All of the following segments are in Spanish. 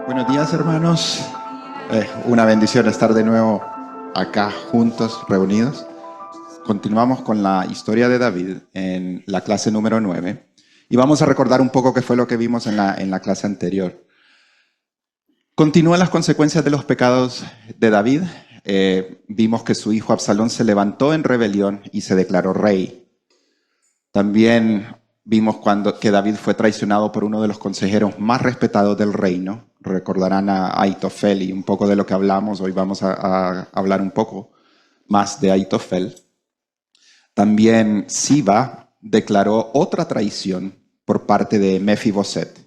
Buenos días, hermanos. Una bendición estar de nuevo acá juntos, reunidos. Continuamos con la historia de David en la clase número 9 y vamos a recordar un poco qué fue lo que vimos en la clase anterior. Continúan las consecuencias de los pecados de David. Vimos que su hijo Absalón se levantó en rebelión y se declaró rey. También vimos que David fue traicionado por uno de los consejeros más respetados del reino. Recordarán a Ahitofel y un poco de lo que hablamos. Hoy vamos a hablar un poco más de Ahitofel. También Siba declaró otra traición por parte de Mefiboset.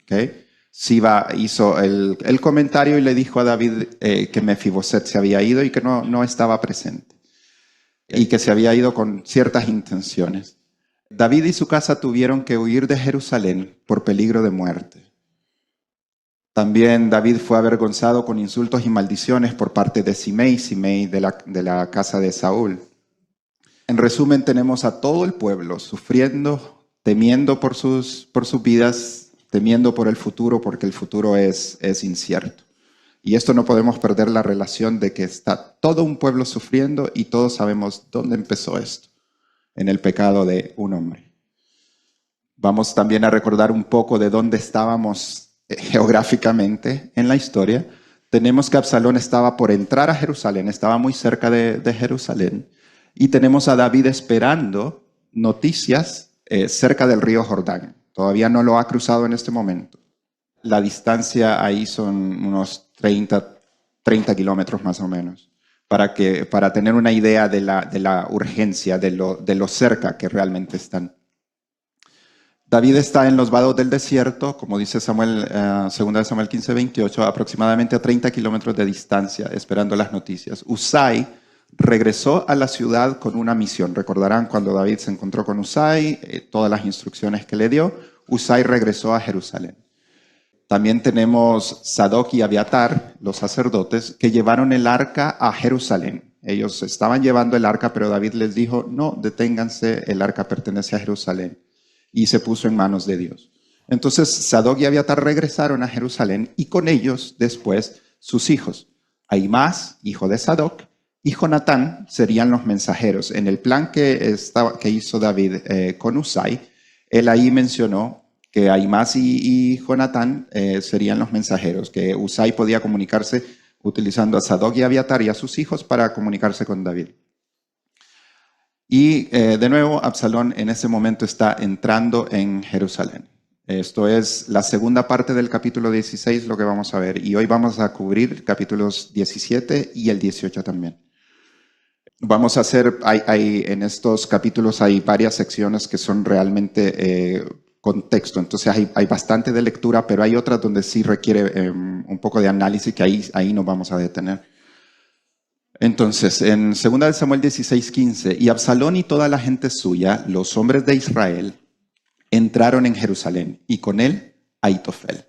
¿Okay? Siba hizo el comentario y le dijo a David que Mefiboset se había ido y que no estaba presente. Y que se había ido con ciertas intenciones. David y su casa tuvieron que huir de Jerusalén por peligro de muerte. También David fue avergonzado con insultos y maldiciones por parte de Simei de la casa de Saúl. En resumen, tenemos a todo el pueblo sufriendo, temiendo por sus vidas, temiendo por el futuro, porque el futuro es incierto. Y esto no podemos perder la relación de que está todo un pueblo sufriendo y todos sabemos dónde empezó esto. En el pecado de un hombre. Vamos también a recordar un poco de dónde estábamos geográficamente en la historia. Tenemos que Absalón estaba por entrar a Jerusalén, estaba muy cerca de Jerusalén, y tenemos a David esperando noticias cerca del río Jordán. Todavía no lo ha cruzado en este momento. La distancia ahí son unos 30 kilómetros más o menos. Para tener una idea de la urgencia, de lo cerca que realmente están. David está en los vados del desierto, como dice 2 Samuel 15:28, aproximadamente a 30 kilómetros de distancia, esperando las noticias. Usai regresó a la ciudad con una misión. Recordarán cuando David se encontró con Usai, todas las instrucciones que le dio. Usai regresó a Jerusalén. También tenemos Sadoc y Abiatar, los sacerdotes, que llevaron el arca a Jerusalén. Ellos estaban llevando el arca, pero David les dijo, no, deténganse, el arca pertenece a Jerusalén. Y se puso en manos de Dios. Entonces Sadoc y Abiatar regresaron a Jerusalén y con ellos después sus hijos. Ahimás, hijo de Sadoc, y Jonatán serían los mensajeros. En el plan que hizo David con Usai, él ahí mencionó que Ahimás y Jonatán serían los mensajeros, que Usai podía comunicarse utilizando a Sadoc y Abiatar y a sus hijos para comunicarse con David. Y de nuevo, Absalón en ese momento está entrando en Jerusalén. Esto es la segunda parte del capítulo 16, lo que vamos a ver. Y hoy vamos a cubrir capítulos 17 y el 18 también. Vamos a hacer, en estos capítulos hay varias secciones que son realmente contexto, entonces hay bastante de lectura, pero hay otras donde sí requiere un poco de análisis que ahí nos vamos a detener. Entonces, en 2 Samuel 16:15, y Absalón y toda la gente suya, los hombres de Israel, entraron en Jerusalén, y con él Ahitofel.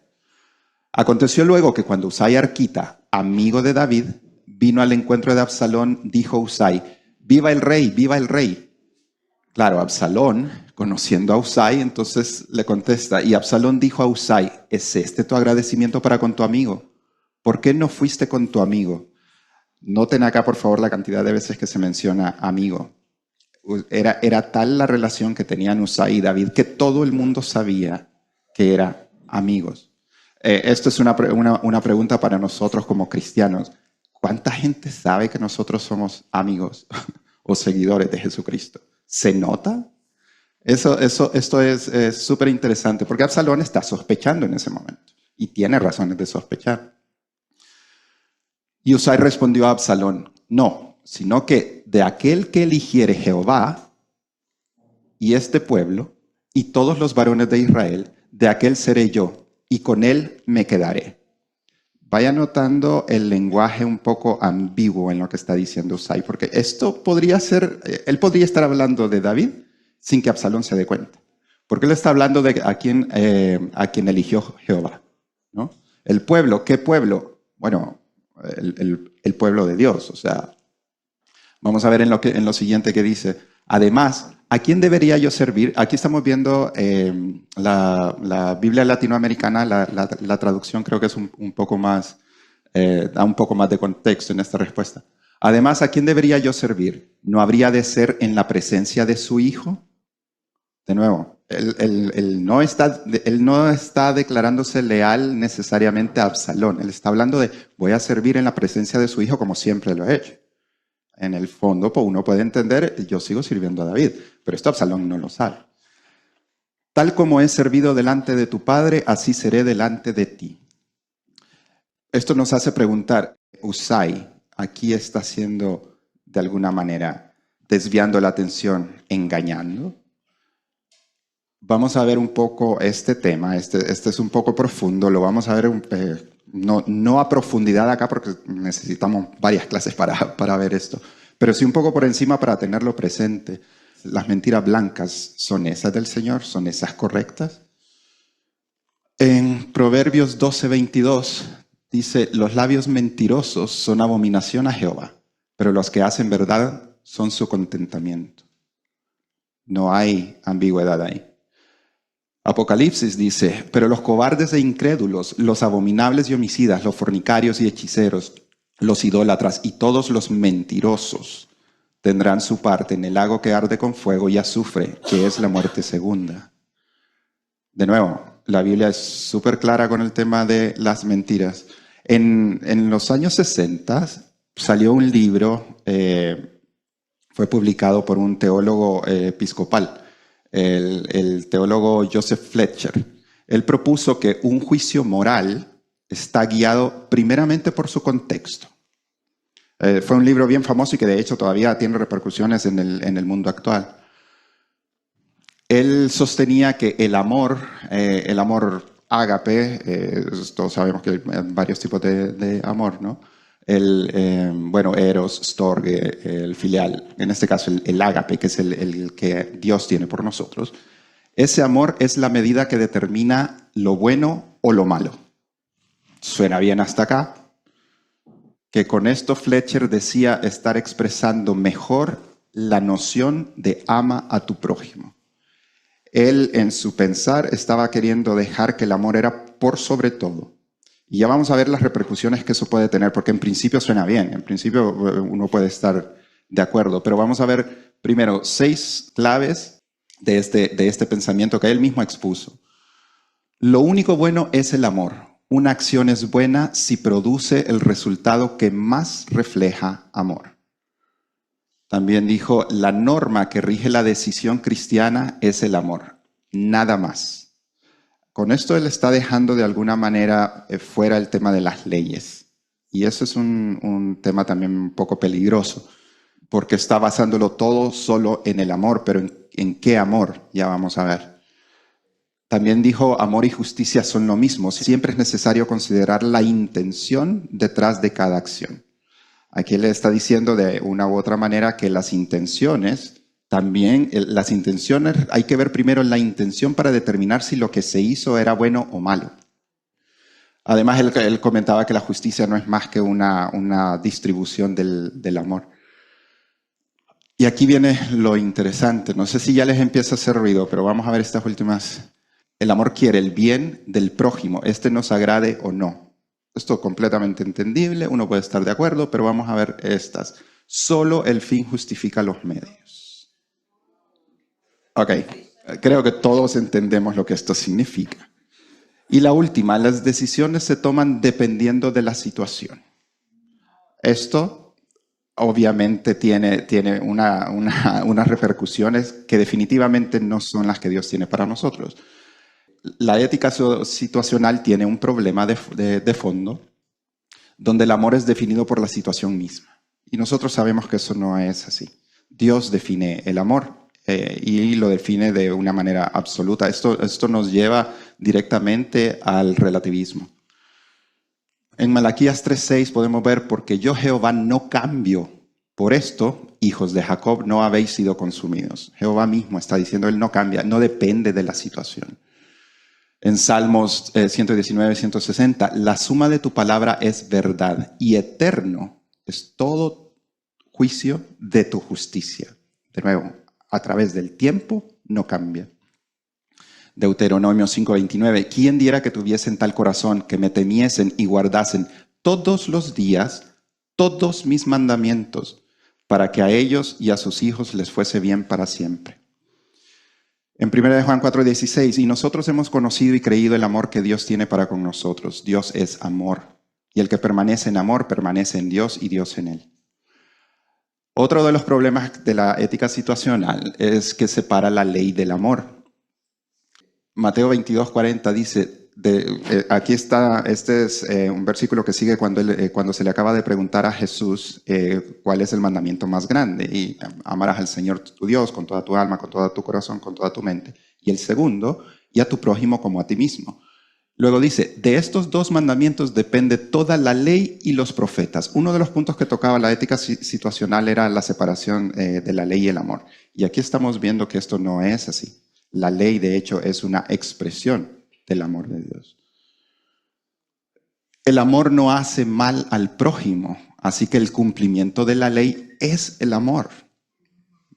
Aconteció luego que cuando Usai Arquita, amigo de David, vino al encuentro de Absalón, dijo Usai, ¡viva el rey, viva el rey! Claro, Absalón, conociendo a Usai, entonces le contesta, y Absalón dijo a Usai, ¿es este tu agradecimiento para con tu amigo? ¿Por qué no fuiste con tu amigo? Noten acá, por favor, la cantidad de veces que se menciona amigo. Era tal la relación que tenían Usai y David que todo el mundo sabía que eran amigos. Esto es una pregunta para nosotros como cristianos. ¿Cuánta gente sabe que nosotros somos amigos o seguidores de Jesucristo? ¿Se nota? Esto es súper interesante porque Absalón está sospechando en ese momento y tiene razones de sospechar. Y Usai respondió a Absalón, no, sino que de aquel que eligiere Jehová y este pueblo y todos los varones de Israel, de aquel seré yo y con él me quedaré. Vaya notando el lenguaje un poco ambiguo en lo que está diciendo Usai, porque esto podría ser, él podría estar hablando de David sin que Absalón se dé cuenta. Porque él está hablando de a quien eligió Jehová, ¿no? El pueblo, ¿qué pueblo? Bueno, el pueblo de Dios. O sea, vamos a ver en lo siguiente que dice. Además, ¿A quién debería yo servir? Aquí estamos viendo la Biblia latinoamericana, la traducción creo que es un poco más, da un poco más de contexto en esta respuesta. Además, ¿a quién debería yo servir? ¿No habría de ser en la presencia de su hijo? De nuevo, él no está declarándose leal necesariamente a Absalón. Él está hablando de, voy a servir en la presencia de su hijo como siempre lo he hecho. En el fondo, pues uno puede entender, yo sigo sirviendo a David, pero esto Absalón no lo sabe. Tal como he servido delante de tu padre, así seré delante de ti. Esto nos hace preguntar, Usai, aquí está haciendo de alguna manera, desviando la atención, engañando. Vamos a ver un poco este tema, este es un poco profundo, lo vamos a ver no a profundidad acá porque necesitamos varias clases para ver esto, pero sí un poco por encima para tenerlo presente. Las mentiras blancas son esas del Señor, son esas correctas. En Proverbios 12:22 dice, los labios mentirosos son abominación a Jehová, pero los que hacen verdad son su contentamiento. No hay ambigüedad ahí. Apocalipsis dice, pero los cobardes e incrédulos, los abominables y homicidas, los fornicarios y hechiceros, los idólatras y todos los mentirosos tendrán su parte en el lago que arde con fuego y azufre, que es la muerte segunda. De nuevo, la Biblia es súper clara con el tema de las mentiras. En los años 60 salió un libro, fue publicado por un teólogo episcopal, el teólogo Joseph Fletcher. Él propuso que un juicio moral está guiado primeramente por su contexto. Fue un libro bien famoso y que de hecho todavía tiene repercusiones en el mundo actual. Él sostenía que el amor ágape, todos sabemos que hay varios tipos de amor, ¿no? Eros, storge, el filial, en este caso el ágape, que es el que Dios tiene por nosotros. Ese amor es la medida que determina lo bueno o lo malo. ¿Suena bien hasta acá? Que con esto Fletcher decía estar expresando mejor la noción de ama a tu prójimo. Él en su pensar estaba queriendo dejar que el amor era por sobre todo. Y ya vamos a ver las repercusiones que eso puede tener, porque en principio suena bien, en principio uno puede estar de acuerdo, pero vamos a ver primero 6 claves de este pensamiento que él mismo expuso. Lo único bueno es el amor. Una acción es buena si produce el resultado que más refleja amor. También dijo, la norma que rige la decisión cristiana es el amor, nada más. Con esto él está dejando de alguna manera fuera el tema de las leyes. Y eso es un tema también un poco peligroso, porque está basándolo todo solo en el amor, pero ¿en qué amor? Ya vamos a ver. También dijo, amor y justicia son lo mismo. Siempre es necesario considerar la intención detrás de cada acción. Aquí le está diciendo de una u otra manera que las intenciones, hay que ver primero la intención para determinar si lo que se hizo era bueno o malo. Además, él comentaba que la justicia no es más que una distribución del amor. Y aquí viene lo interesante. No sé si ya les empieza a hacer ruido, pero vamos a ver estas últimas. El amor quiere el bien del prójimo, nos agrade o no. Esto es completamente entendible, uno puede estar de acuerdo, pero vamos a ver estas. Solo el fin justifica los medios. Ok, creo que todos entendemos lo que esto significa. Y la última, las decisiones se toman dependiendo de la situación. Esto obviamente tiene unas repercusiones que definitivamente no son las que Dios tiene para nosotros. La ética situacional tiene un problema de fondo, donde el amor es definido por la situación misma. Y nosotros sabemos que eso no es así. Dios define el amor y lo define de una manera absoluta. Esto nos lleva directamente al relativismo. En Malaquías 3:6 podemos ver, porque yo Jehová no cambio. Por esto, hijos de Jacob, no habéis sido consumidos. Jehová mismo está diciendo, él no cambia, no depende de la situación. En Salmos 119, 160, la suma de tu palabra es verdad y eterno es todo juicio de tu justicia. De nuevo, a través del tiempo no cambia. Deuteronomio 5:29, ¿quién diera que tuviesen tal corazón, que me temiesen y guardasen todos los días todos mis mandamientos, para que a ellos y a sus hijos les fuese bien para siempre? En 1 Juan 4:16, y nosotros hemos conocido y creído el amor que Dios tiene para con nosotros. Dios es amor, y el que permanece en amor permanece en Dios y Dios en él. Otro de los problemas de la ética situacional es que separa la ley del amor. Mateo 22:40 dice, aquí está, este es un versículo que sigue cuando se le acaba de preguntar a Jesús cuál es el mandamiento más grande. Y amarás al Señor tu Dios con toda tu alma, con todo tu corazón, con toda tu mente. Y el segundo, y a tu prójimo como a ti mismo. Luego dice, de estos dos mandamientos depende toda la ley y los profetas. Uno de los puntos que tocaba la ética situacional era la separación de la ley y el amor. Y aquí estamos viendo que esto no es así. La ley, de hecho, es una expresión del amor de Dios. El amor no hace mal al prójimo, así que el cumplimiento de la ley es el amor.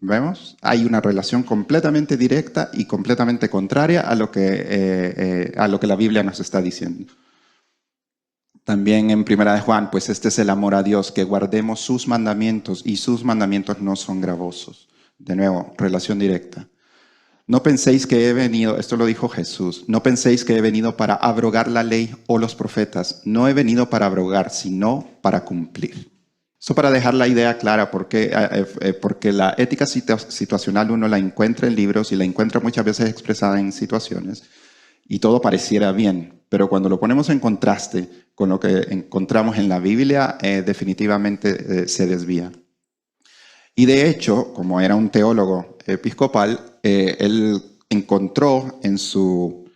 ¿Vemos? Hay una relación completamente directa y completamente contraria a lo que la Biblia nos está diciendo. También en 1 Juan, pues este es el amor a Dios, que guardemos sus mandamientos, y sus mandamientos no son gravosos. De nuevo, relación directa. No penséis que he venido, esto lo dijo Jesús, no penséis que he venido para abrogar la ley o los profetas. No he venido para abrogar, sino para cumplir. Eso para dejar la idea clara, porque la ética situacional uno la encuentra en libros y la encuentra muchas veces expresada en situaciones y todo pareciera bien, pero cuando lo ponemos en contraste con lo que encontramos en la Biblia, definitivamente se desvía. Y de hecho, como era un teólogo episcopal, él encontró en su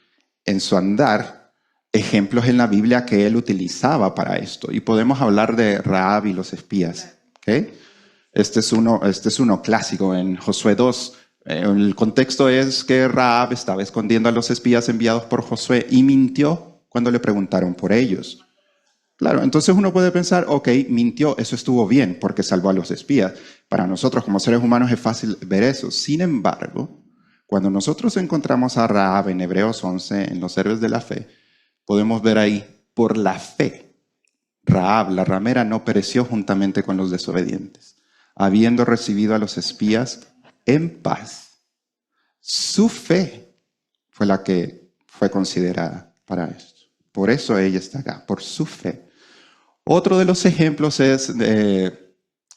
andar ejemplos en la Biblia que él utilizaba para esto. Y podemos hablar de Rahab y los espías. ¿Okay? Este es uno clásico en Josué 2. El contexto es que Rahab estaba escondiendo a los espías enviados por Josué y mintió cuando le preguntaron por ellos. Claro, entonces uno puede pensar, ok, mintió, eso estuvo bien porque salvó a los espías. Para nosotros como seres humanos es fácil ver eso. Sin embargo, cuando nosotros encontramos a Rahab en Hebreos 11, en los héroes de la fe, podemos ver ahí, por la fe, Rahab, la ramera, no pereció juntamente con los desobedientes, habiendo recibido a los espías en paz. Su fe fue la que fue considerada para esto. Por eso ella está acá, por su fe. Otro de los ejemplos es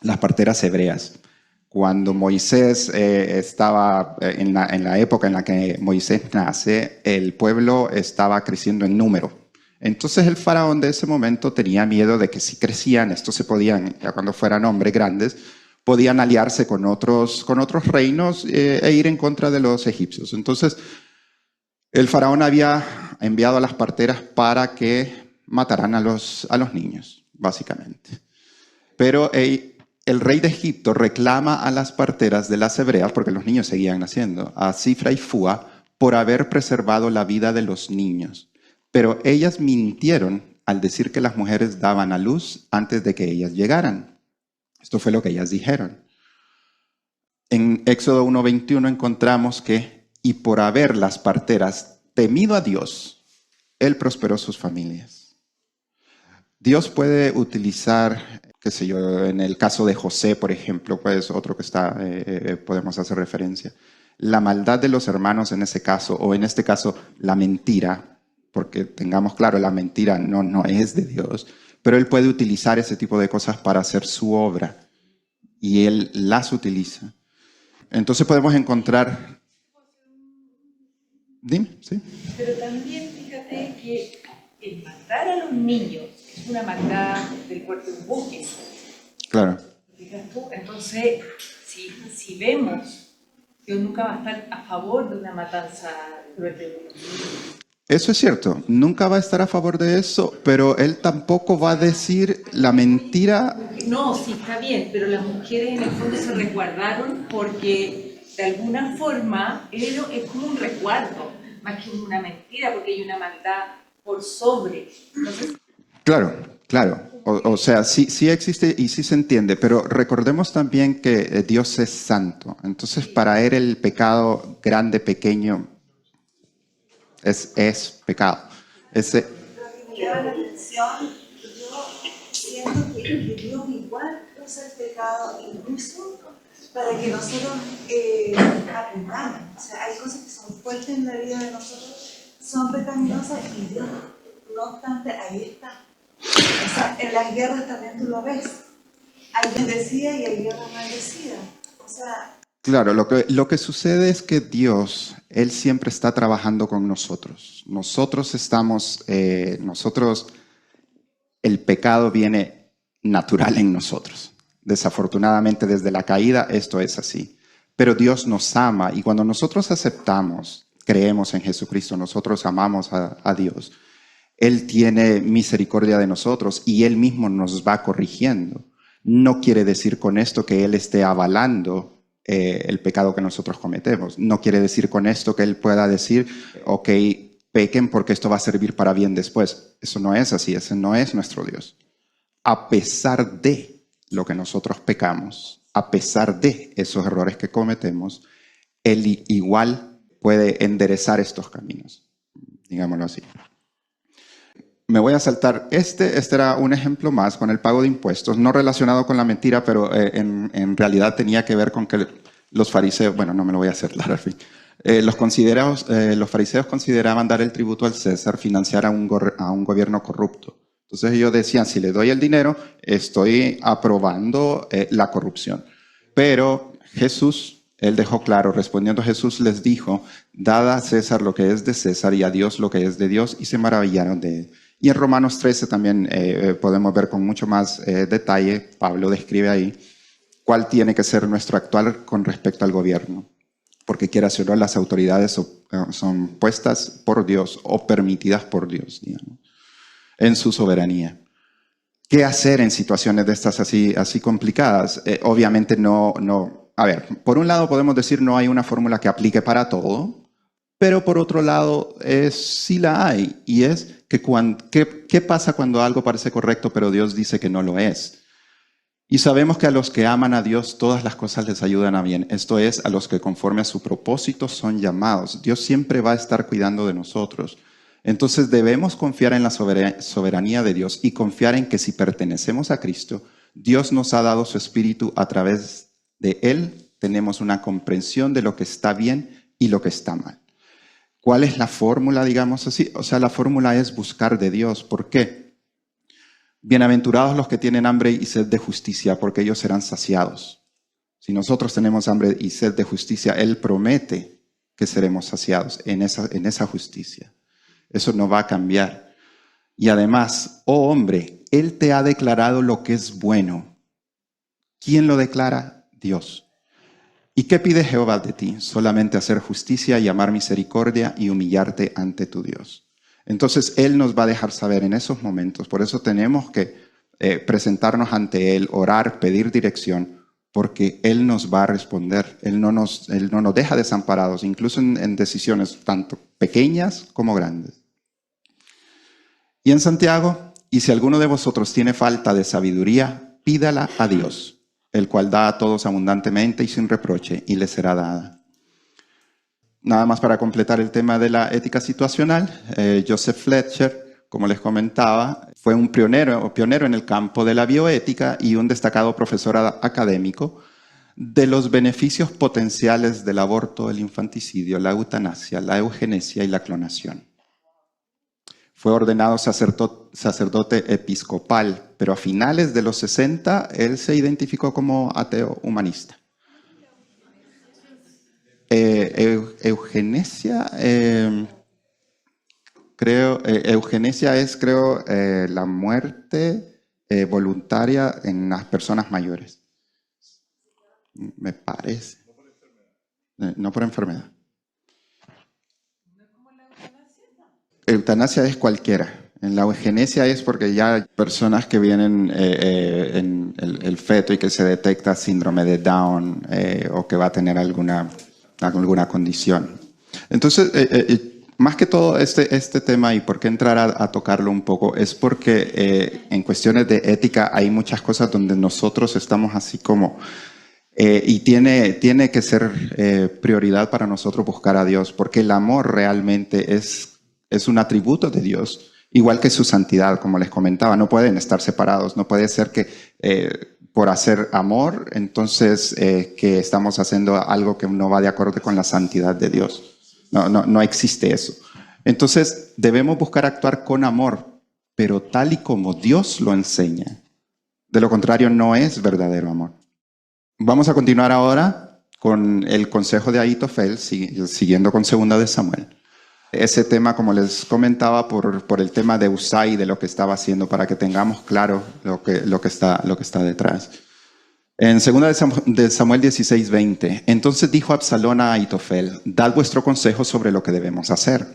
las parteras hebreas. Cuando Moisés estaba en la época en la que Moisés nace, el pueblo estaba creciendo en número. Entonces el faraón de ese momento tenía miedo de que si crecían, estos se podían, ya cuando fueran hombres grandes, podían aliarse con otros reinos e ir en contra de los egipcios. Entonces el faraón había enviado a las parteras para que mataran a los niños, básicamente. Pero el rey de Egipto reclama a las parteras de las hebreas, porque los niños seguían naciendo, a Sifra y Fua, por haber preservado la vida de los niños. Pero ellas mintieron al decir que las mujeres daban a luz antes de que ellas llegaran. Esto fue lo que ellas dijeron. En Éxodo 1:21 encontramos que, y por haber las parteras temido a Dios, Él prosperó sus familias. Dios puede utilizar, qué sé yo, en el caso de José, por ejemplo, pues otro que podemos hacer referencia, la maldad de los hermanos en ese caso, o en este caso la mentira, porque tengamos claro, la mentira no es de Dios, pero Él puede utilizar ese tipo de cosas para hacer su obra, y Él las utiliza. Entonces podemos encontrar... Dime, ¿sí? Pero también fíjate que el matar a los niños es una maldad del cuerpo de un buque. Claro. ¿Fijas tú? Entonces, si vemos, Dios nunca va a estar a favor de una matanza cruel de los niños. Eso es cierto, nunca va a estar a favor de eso, pero Él tampoco va a decir la mentira. No, sí, está bien, pero las mujeres en el fondo se resguardaron porque de alguna forma es como un resguardo, más que una mentira, porque hay una maldad por sobre. Entonces, Claro. O sea, sí existe y sí se entiende, pero recordemos también que Dios es santo. Entonces, para Él el pecado grande, pequeño, es pecado. Ese, Lo que me llama la atención, yo siento que Dios igual usa el pecado incluso para que nosotros aprendamos. O sea, hay cosas que son fuertes en la vida de nosotros, son pecaminosas y Dios, no obstante, ahí está. O sea, en las guerras también tú lo ves. Hay bendecida y hay guerra maldecida. O sea, claro, lo que sucede es que Dios, Él siempre está trabajando con nosotros. El pecado viene natural en nosotros. Desafortunadamente, desde la caída, esto es así. Pero Dios nos ama y cuando nosotros aceptamos, creemos en Jesucristo, nosotros amamos a Dios, Él tiene misericordia de nosotros y Él mismo nos va corrigiendo. No quiere decir con esto que Él esté avalando el pecado que nosotros cometemos. No quiere decir con esto que Él pueda decir, ok, pequen porque esto va a servir para bien después. Eso no es así, ese no es nuestro Dios. A pesar de lo que nosotros pecamos, a pesar de esos errores que cometemos, Él igual puede enderezar estos caminos, digámoslo así. Me voy a saltar, este era un ejemplo más con el pago de impuestos, no relacionado con la mentira, pero en realidad tenía que ver con que los fariseos, bueno, no me lo voy a hacer claro al fin, los fariseos consideraban dar el tributo al César, financiar a un gobierno corrupto. Entonces ellos decían, si le doy el dinero, estoy aprobando la corrupción. Pero Jesús, Él dejó claro, respondiendo Jesús les dijo, dad a César lo que es de César y a Dios lo que es de Dios, y se maravillaron de él. Y en Romanos 13 también podemos ver con mucho más detalle, Pablo describe ahí, cuál tiene que ser nuestro actuar con respecto al gobierno. Porque quieras o no, las autoridades son puestas por Dios o permitidas por Dios, digamos, en su soberanía. ¿Qué hacer en situaciones de estas así complicadas? Obviamente a ver, por un lado podemos decir no hay una fórmula que aplique para todo, pero por otro lado sí la hay, y es que ¿qué pasa cuando algo parece correcto pero Dios dice que no lo es? Y sabemos que a los que aman a Dios todas las cosas les ayudan a bien, esto es, a los que conforme a su propósito son llamados. Dios siempre va a estar cuidando de nosotros. Entonces debemos confiar en la soberanía de Dios y confiar en que si pertenecemos a Cristo, Dios nos ha dado su Espíritu, a través de Él tenemos una comprensión de lo que está bien y lo que está mal. ¿Cuál es la fórmula, digamos así? O sea, la fórmula es buscar de Dios. ¿Por qué? Bienaventurados los que tienen hambre y sed de justicia, porque ellos serán saciados. Si nosotros tenemos hambre y sed de justicia, Él promete que seremos saciados en esa justicia. Eso no va a cambiar. Y además, oh hombre, Él te ha declarado lo que es bueno. ¿Quién lo declara? Dios. ¿Y qué pide Jehová de ti? Solamente hacer justicia y amar misericordia y humillarte ante tu Dios. Entonces Él nos va a dejar saber en esos momentos. Por eso tenemos que presentarnos ante Él, orar, pedir dirección, porque Él nos va a responder. Él no nos deja desamparados, incluso en decisiones tanto pequeñas como grandes. Y en Santiago, y si alguno de vosotros tiene falta de sabiduría, pídala a Dios, el cual da a todos abundantemente y sin reproche, y le será dada. Nada más para completar el tema de la ética situacional, Joseph Fletcher, como les comentaba, fue un pionero en el campo de la bioética y un destacado profesor académico de los beneficios potenciales del aborto, el infanticidio, la eutanasia, la eugenesia y la clonación. Fue ordenado sacerdote episcopal, pero a finales de los 60 él se identificó como ateo humanista. Eugenesia, eugenesia es, la muerte voluntaria en las personas mayores. Me parece. No por enfermedad. Eutanasia es cualquiera. En la eugenesia es porque ya hay personas que vienen en el feto y que se detecta síndrome de Down o que va a tener alguna condición. Entonces, más que todo este tema y por qué entrar a tocarlo un poco es porque en cuestiones de ética hay muchas cosas donde nosotros estamos así como... y tiene que ser prioridad para nosotros buscar a Dios, porque el amor realmente es un atributo de Dios, igual que su santidad, como les comentaba. No pueden estar separados, no puede ser que por hacer amor, entonces que estamos haciendo algo que no va de acuerdo con la santidad de Dios. No existe eso. Entonces debemos buscar actuar con amor, pero tal y como Dios lo enseña. De lo contrario, no es verdadero amor. Vamos a continuar ahora con el consejo de Ahitofel, siguiendo con 2 de Samuel. Ese tema, como les comentaba, por el tema de Usai, de lo que estaba haciendo, para que tengamos claro lo que está detrás. En 2 de Samuel 16:20, entonces dijo Absalón a Ahitofel, dad vuestro consejo sobre lo que debemos hacer.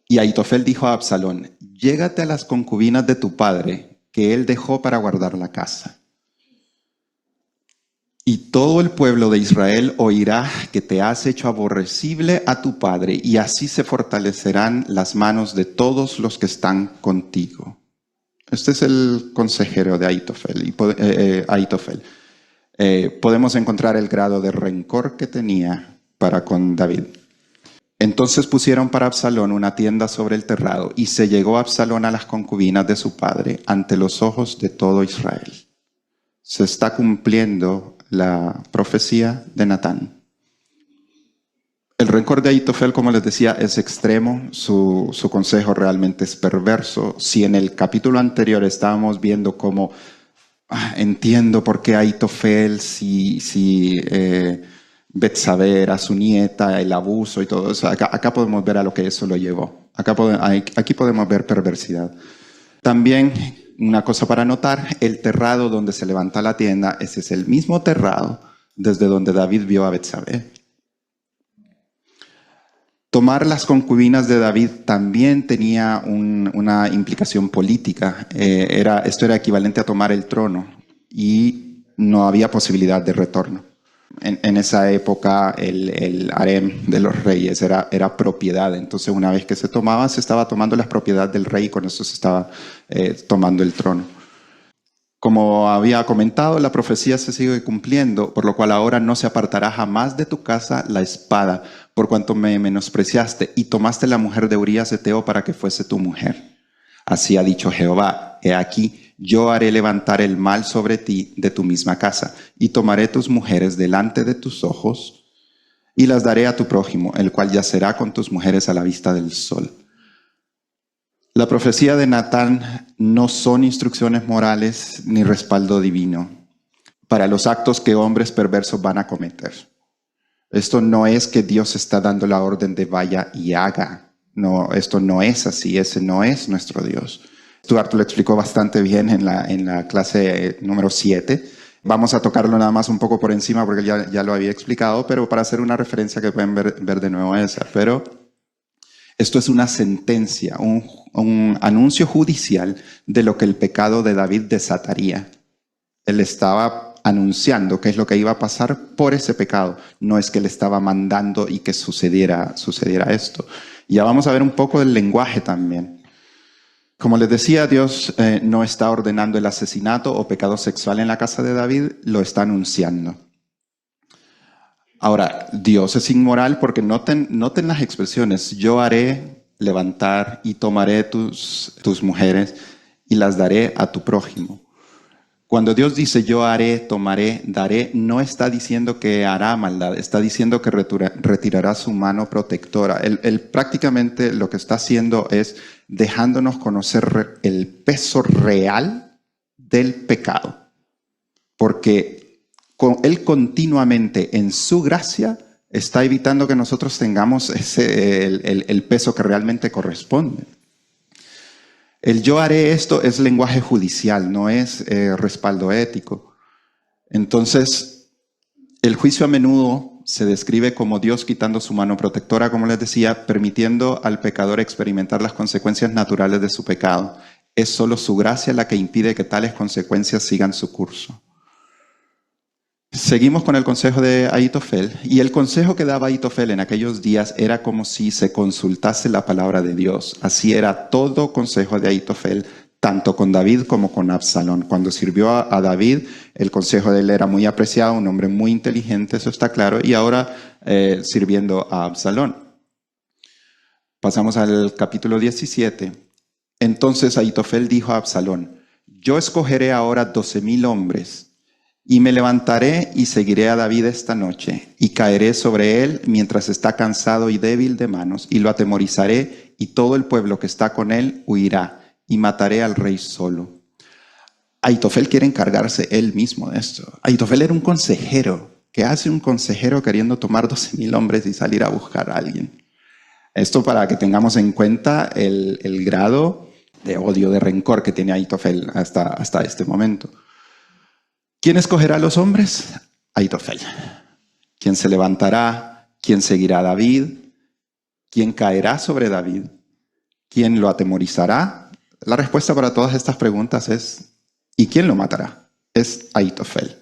Y Ahitofel dijo a Absalón, llégate a las concubinas de tu padre, que él dejó para guardar la casa. Y todo el pueblo de Israel oirá que te has hecho aborrecible a tu padre, y así se fortalecerán las manos de todos los que están contigo. Este es el consejero de Ahitofel. Podemos encontrar el grado de rencor que tenía para con David. Entonces pusieron para Absalón una tienda sobre el terrado, y se llegó Absalón a las concubinas de su padre ante los ojos de todo Israel. Se está cumpliendo la profecía de Natán. El rencor de Ahitofel, como les decía, es extremo. Su consejo realmente es perverso. Si en el capítulo anterior estábamos viendo cómo entiendo por qué Ahitofel, si Betsabé era su nieta, el abuso y todo eso, acá podemos ver a lo que eso lo llevó. Aquí podemos ver perversidad. También, una cosa para notar, el terrado donde se levanta la tienda, ese es el mismo terrado desde donde David vio a Betsabé. Tomar las concubinas de David también tenía una implicación política. Esto era equivalente a tomar el trono y no había posibilidad de retorno. En esa época el harem de los reyes era propiedad, entonces una vez que se tomaba, se estaba tomando la propiedad del rey y con eso se estaba tomando el trono. Como había comentado, la profecía se sigue cumpliendo, por lo cual ahora no se apartará jamás de tu casa la espada, por cuanto me menospreciaste y tomaste la mujer de Urías Heteo para que fuese tu mujer. Así ha dicho Jehová, he aquí, yo haré levantar el mal sobre ti de tu misma casa, y tomaré tus mujeres delante de tus ojos, y las daré a tu prójimo, el cual yacerá con tus mujeres a la vista del sol. La profecía de Natán no son instrucciones morales ni respaldo divino para los actos que hombres perversos van a cometer. Esto no es que Dios está dando la orden de vaya y haga. No, esto no es así, ese no es nuestro Dios. Stuart lo explicó bastante bien en la clase número 7. Vamos a tocarlo nada más un poco por encima porque ya lo había explicado, pero para hacer una referencia que pueden ver de nuevo esa. Pero esto es una sentencia, un anuncio judicial de lo que el pecado de David desataría. Él estaba anunciando qué es lo que iba a pasar por ese pecado. No es que él estaba mandando y que sucediera esto. Ya vamos a ver un poco del lenguaje también. Como les decía, Dios no está ordenando el asesinato o pecado sexual en la casa de David, lo está anunciando. Ahora, Dios es inmoral porque noten las expresiones. Yo haré levantar y tomaré tus mujeres y las daré a tu prójimo. Cuando Dios dice yo haré, tomaré, daré, no está diciendo que hará maldad, está diciendo que retirará su mano protectora. Él prácticamente lo que está haciendo es dejándonos conocer el peso real del pecado. Porque Él continuamente en su gracia está evitando que nosotros tengamos el peso que realmente corresponde. El yo haré esto es lenguaje judicial, no es respaldo ético. Entonces, el juicio a menudo se describe como Dios quitando su mano protectora, como les decía, permitiendo al pecador experimentar las consecuencias naturales de su pecado. Es solo su gracia la que impide que tales consecuencias sigan su curso. Seguimos con el consejo de Ahitofel, y el consejo que daba Ahitofel en aquellos días era como si se consultase la palabra de Dios. Así era todo consejo de Ahitofel, tanto con David como con Absalón. Cuando sirvió a David, el consejo de él era muy apreciado, un hombre muy inteligente, eso está claro, y ahora sirviendo a Absalón. Pasamos al capítulo 17. Entonces Ahitofel dijo a Absalón: yo escogeré ahora 12,000 hombres, y me levantaré y seguiré a David esta noche, y caeré sobre él mientras está cansado y débil de manos, y lo atemorizaré, y todo el pueblo que está con él huirá, y mataré al rey solo. Ahitofel quiere encargarse él mismo de esto. Ahitofel era un consejero. ¿Qué hace un consejero queriendo tomar 12,000 hombres y salir a buscar a alguien? Esto para que tengamos en cuenta el grado de odio, de rencor que tiene Ahitofel hasta este momento. ¿Quién escogerá a los hombres? Ahitofel. ¿Quién se levantará? ¿Quién seguirá a David? ¿Quién caerá sobre David? ¿Quién lo atemorizará? La respuesta para todas estas preguntas es: ¿y quién lo matará? Es Ahitofel.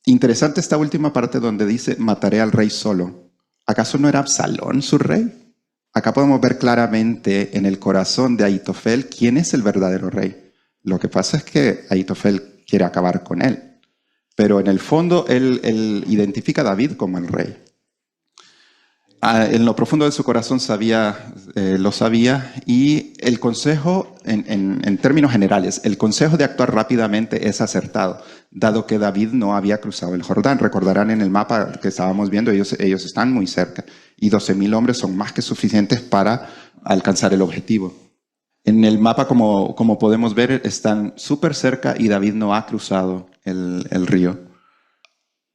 Interesante esta última parte donde dice: mataré al rey solo. ¿Acaso no era Absalón su rey? Acá podemos ver claramente en el corazón de Ahitofel quién es el verdadero rey. Lo que pasa es que Ahitofel quiere acabar con él, pero en el fondo él identifica a David como el rey. En lo profundo de su corazón lo sabía, y el consejo, en términos generales, el consejo de actuar rápidamente es acertado, dado que David no había cruzado el Jordán. Recordarán en el mapa que estábamos viendo, ellos están muy cerca, y 12,000 hombres son más que suficientes para alcanzar el objetivo. En el mapa, como podemos ver, están súper cerca y David no ha cruzado el río.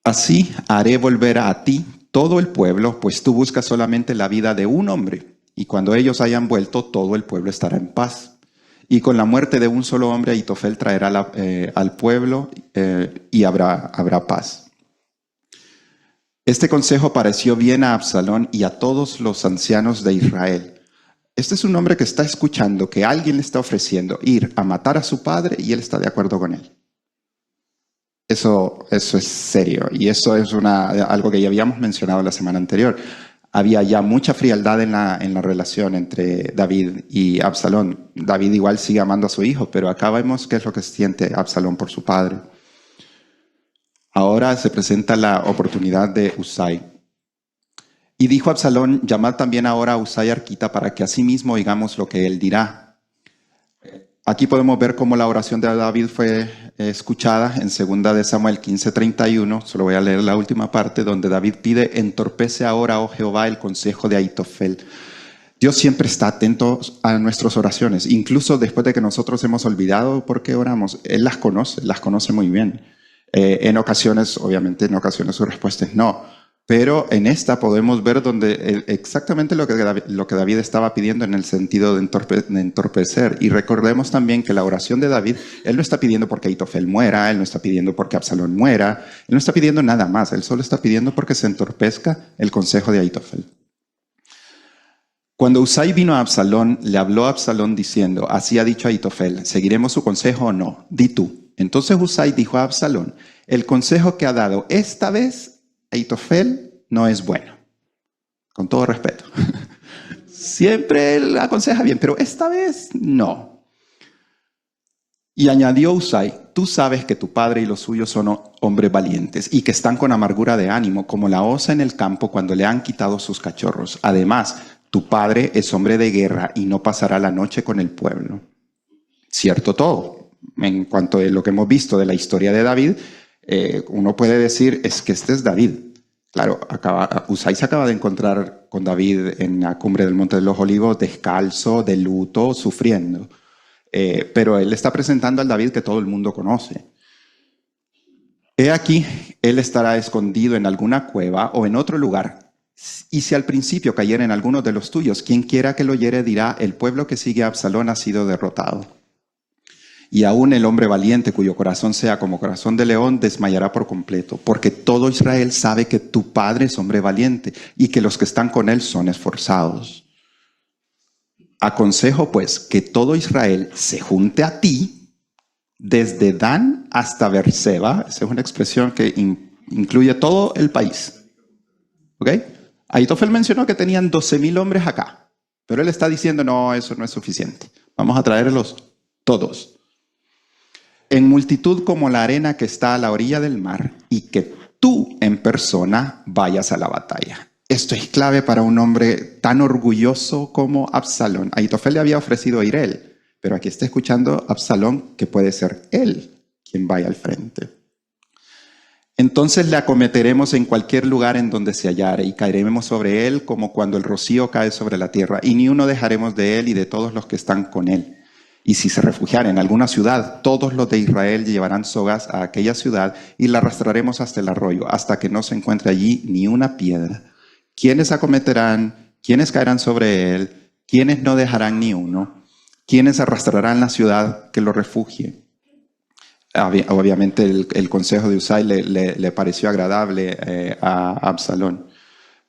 Así haré volver a ti todo el pueblo, pues tú buscas solamente la vida de un hombre, y cuando ellos hayan vuelto, todo el pueblo estará en paz. Y con la muerte de un solo hombre, Ahitofel traerá al pueblo y habrá paz. Este consejo pareció bien a Absalón y a todos los ancianos de Israel. Este es un hombre que está escuchando que alguien le está ofreciendo ir a matar a su padre, y él está de acuerdo con él. Eso es serio, y eso es algo que ya habíamos mencionado la semana anterior. Había ya mucha frialdad en la relación entre David y Absalón. David igual sigue amando a su hijo, pero acá vemos qué es lo que siente Absalón por su padre. Ahora se presenta la oportunidad de Husai. Y dijo Absalón: llamad también ahora a Husai arquita, para que asimismo oigamos lo que él dirá. Aquí podemos ver cómo la oración de David fue escuchada en 2 de Samuel 15:31. Solo voy a leer la última parte, donde David pide: entorpece ahora, oh Jehová, el consejo de Ahitofel. Dios siempre está atento a nuestras oraciones, incluso después de que nosotros hemos olvidado por qué oramos. Él las conoce muy bien. En ocasiones, obviamente, su respuesta es no. Pero en esta podemos ver exactamente lo que David estaba pidiendo, en el sentido de entorpecer. Y recordemos también que la oración de David, él no está pidiendo porque Ahitofel muera, él no está pidiendo porque Absalón muera, él no está pidiendo nada más, él solo está pidiendo porque se entorpezca el consejo de Ahitofel. Cuando Husai vino a Absalón, le habló a Absalón diciendo: así ha dicho Ahitofel, ¿seguiremos su consejo o no? Di tú. Entonces Husai dijo a Absalón: el consejo que ha dado esta vez Ahitofel no es bueno. Con todo respeto. Siempre él aconseja bien, pero esta vez no. Y añadió Husai: tú sabes que tu padre y los suyos son hombres valientes, y que están con amargura de ánimo, como la osa en el campo cuando le han quitado sus cachorros. Además, tu padre es hombre de guerra y no pasará la noche con el pueblo. Cierto todo. En cuanto a lo que hemos visto de la historia de David, uno puede decir: es que este es David. Claro, Husai se acaba de encontrar con David en la cumbre del Monte de los Olivos, descalzo, de luto, sufriendo. Pero él está presentando al David que todo el mundo conoce. He aquí, él estará escondido en alguna cueva o en otro lugar. Y si al principio cayera en alguno de los tuyos, quien quiera que lo oyere dirá: el pueblo que sigue a Absalón ha sido derrotado. Y aún el hombre valiente, cuyo corazón sea como corazón de león, desmayará por completo, porque todo Israel sabe que tu padre es hombre valiente y que los que están con él son esforzados. Aconsejo pues que todo Israel se junte a ti, desde Dan hasta Beerseba. Esa es una expresión que incluye todo el país. ¿Ok? Ahitofel mencionó que tenían 12,000 hombres acá, pero él está diciendo, no, eso no es suficiente. Vamos a traerlos todos. En multitud como la arena que está a la orilla del mar, y que tú en persona vayas a la batalla. Esto es clave para un hombre tan orgulloso como Absalón. Ahitofel le había ofrecido ir él, pero aquí está escuchando Absalón que puede ser él quien vaya al frente. Entonces le acometeremos en cualquier lugar en donde se hallare y caeremos sobre él como cuando el rocío cae sobre la tierra, y ni uno dejaremos de él y de todos los que están con él. Y si se refugiara en alguna ciudad, todos los de Israel llevarán sogas a aquella ciudad y la arrastraremos hasta el arroyo, hasta que no se encuentre allí ni una piedra. ¿Quiénes acometerán? ¿Quiénes caerán sobre él? ¿Quiénes no dejarán ni uno? ¿Quiénes arrastrarán la ciudad que lo refugie? Obviamente el consejo de Usai le pareció agradable a Absalón.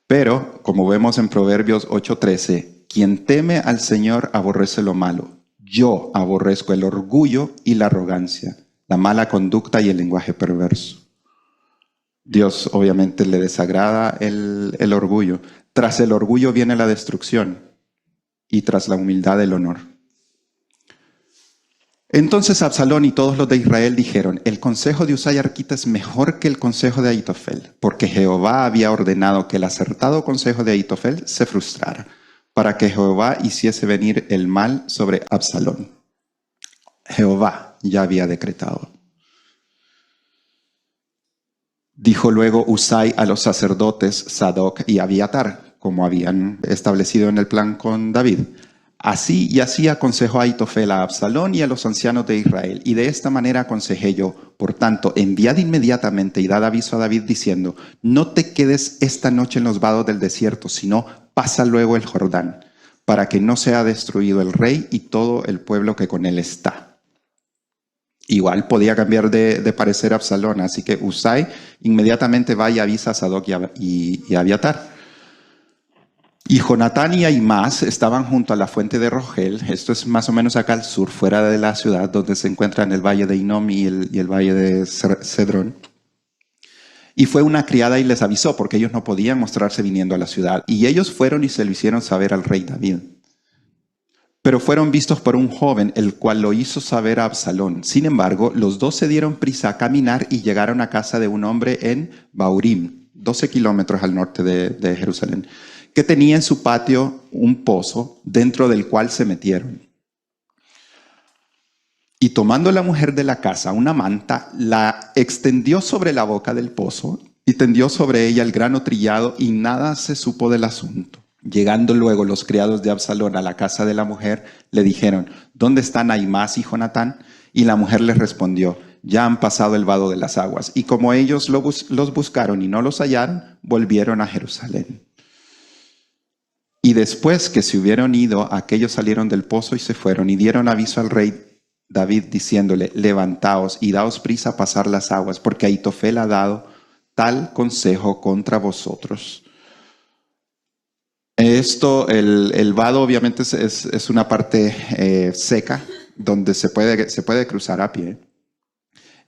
Pero, como vemos en Proverbios 8:13, quien teme al Señor aborrece lo malo. Yo aborrezco el orgullo y la arrogancia, la mala conducta y el lenguaje perverso. Dios obviamente le desagrada el orgullo. Tras el orgullo viene la destrucción y tras la humildad el honor. Entonces Absalón y todos los de Israel dijeron, el consejo de Usai arquita es mejor que el consejo de Ahitofel, porque Jehová había ordenado que el acertado consejo de Ahitofel se frustrara, para que Jehová hiciese venir el mal sobre Absalón. Jehová ya había decretado. Dijo luego Usai a los sacerdotes Sadoc y Abiatar, como habían establecido en el plan con David. Así aconsejó Ahitofel a Absalón y a los ancianos de Israel. Y de esta manera aconsejé yo. Por tanto, enviad inmediatamente y dad aviso a David diciendo, no te quedes esta noche en los vados del desierto, sino pasa luego el Jordán, para que no sea destruido el rey y todo el pueblo que con él está. Igual podía cambiar de parecer Absalón, así que Usai inmediatamente va y avisa a Sadoc y a Abiatar. Y Jonatán y Ahimaas estaban junto a la fuente de Rogel. Esto es más o menos acá al sur, fuera de la ciudad, donde se encuentran el valle de Hinnom y el valle de Cedrón. Y fue una criada y les avisó, porque ellos no podían mostrarse viniendo a la ciudad. Y ellos fueron y se lo hicieron saber al rey David. Pero fueron vistos por un joven, el cual lo hizo saber a Absalón. Sin embargo, los dos se dieron prisa a caminar y llegaron a casa de un hombre en Baurim, 12 kilómetros al norte de Jerusalén, que tenía en su patio un pozo, dentro del cual se metieron. Y tomando la mujer de la casa una manta, la extendió sobre la boca del pozo y tendió sobre ella el grano trillado, y nada se supo del asunto. Llegando luego los criados de Absalón a la casa de la mujer, le dijeron, ¿dónde están Ahimaas y Jonatán? Y la mujer les respondió, ya han pasado el vado de las aguas. Y como ellos los buscaron y no los hallaron, volvieron a Jerusalén. Y después que se hubieron ido, aquellos salieron del pozo y se fueron y dieron aviso al rey David diciéndole, levantaos y daos prisa a pasar las aguas, porque Ahitofel ha dado tal consejo contra vosotros. El vado obviamente es una parte seca donde se puede cruzar a pie.